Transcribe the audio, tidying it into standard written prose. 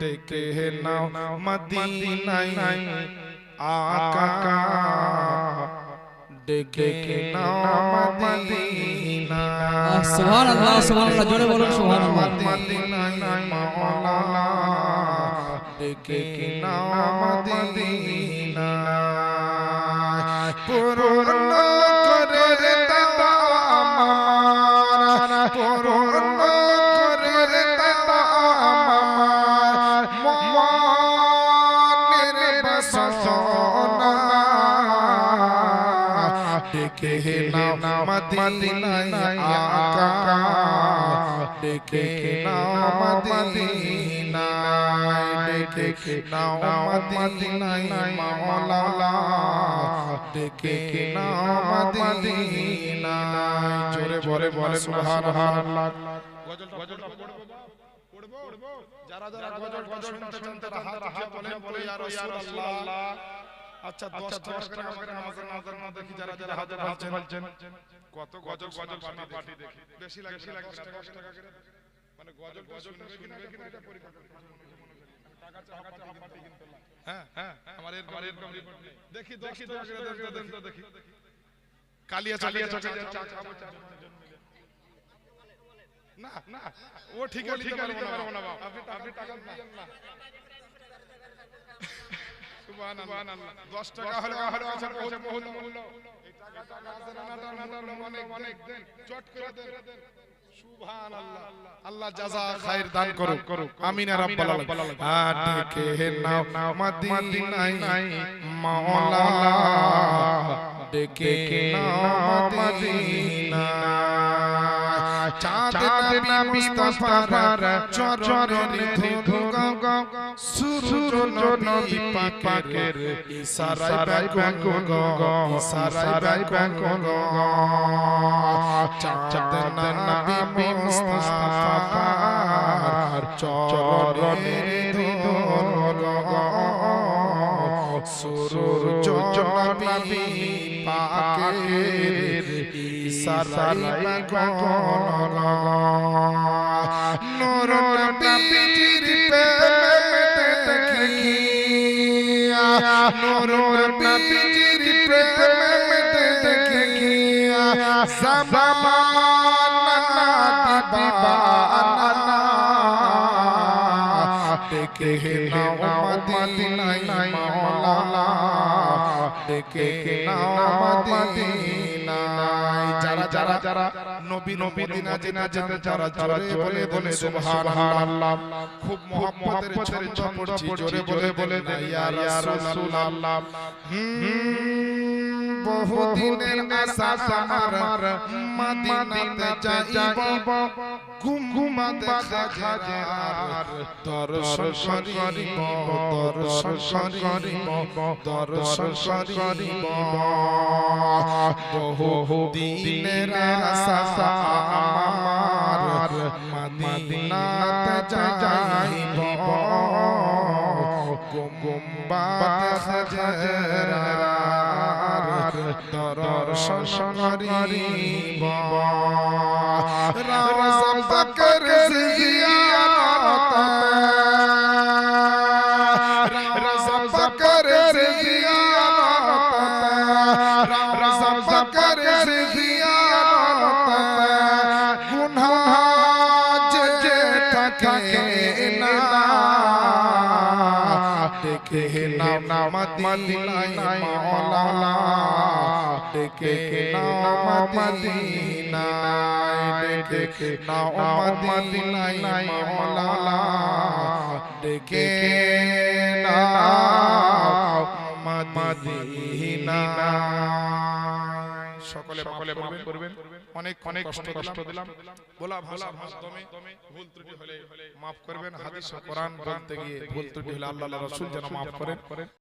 ডেকে নাও মদিনায় আকা ডেকে নাও মদিনায় সুবহানাল্লাহ সুবহানাল্লাহ জোরে বলুন সুবহানাল্লাহ মদিনায় মাওলানা ডেকে নাও মদিনায় পূর্ণ করে দাও আমার পূর্ণ করে দাও আমার মনের বাসনা ডেকে নাও মদিনায় আকা ডেকে নাও মদিনায় ডেকে নাও মদিনায় মাওলানা ডেকে নাও মদিনায় জোরে বলে বলে সুবহানাল্লাহ গজলটা পড়বো যারা যারা গজলটা শুনতে শুনতে হাত উঠিয়ে বলে ইয়া রাসূলুল্লাহ আচ্ছা 10 টাকা করে আমাকে নামাজের মধ্যে দেখি যারা যারা হাত বলছেন কত গজল পার্টি দেখি বেশি লাগে 10 টাকা করে মানে গজলটা শুনবে কিনা এটা পরীক্ষা করতে টাকা চাপা পার্টি কিনতে না হ্যাঁ আমার এরকম রিপোর্ট নেই দেখি 10 টাকা করে দেন তো দেখি কালিয়া চকে চা খাবো চা না না ও ঠিক আছে পারবো না বাবা আপনি টাকা দিয়েন না সুবহানাল্লাহ 10 টাকা হলো আছে বহুত মূল্য এই টাকা আছে না অনেক দেন চট করে দেন সুবহানাল্লাহ আল্লাহ জাযা খায়ের দান করুক আমিন ইয়া রাব্বাল আলামিন ডেকে নাও মদিনায় মাওলানা ডেকে নাও মদিনায় চাঁদ নবী মুস্তাফার চরণে ধুগো সূর্য নবী পাকের ইশারায় গো ইশারায় গো চাঁদ নবী মুস্তাফার চরণে ধুগো সূর্য নবী পাকের ইশারায় গো নূর নবীর প্রেমে দেখিয়া নূর নবীর প্রেমে দেখিয়া জামানা দিবানা ডেকে নাও মদিনায় মাওলানা ডেকে নাও মদিনায় যারা যারা নবী মদিনা যেতে যারা জোরে বলে সুবহানাল্লাহ খুব মুহাব্বতের ছন্দ পড়ছি জোরে বলে ইয়া রাসূলুল্লাহ বহুদিনের আশা আমার মদিনাতে যাইব ঘুমা দেখা যার দর্শন করিব বহুদিনের আশা আমার মদিনাতে যাইব গুম্বাদ খাজার দর্শন করিব রাওজা পাকের জিয়ারত রাওজা পাকের জিয়ারত রাওজা পাকের জিয়ারত গুনাহ যে থাকে না ডেকে নাও মদিনায় মাওলানা ডেকে নাও মদিনায় ডেকে নাও মদিনায় মাওলানা ডেকে নাও মদিনায় সকলে মাফ করবেন অনেক কষ্ট দিলাম বলা ভাষার মাধ্যমে ভুল ত্রুটি হলে মাফ করবেন হাদিস ও কোরআন বলতে গিয়ে ভুল ত্রুটি হলে আল্লাহ রাসূল যেন মাফ করেন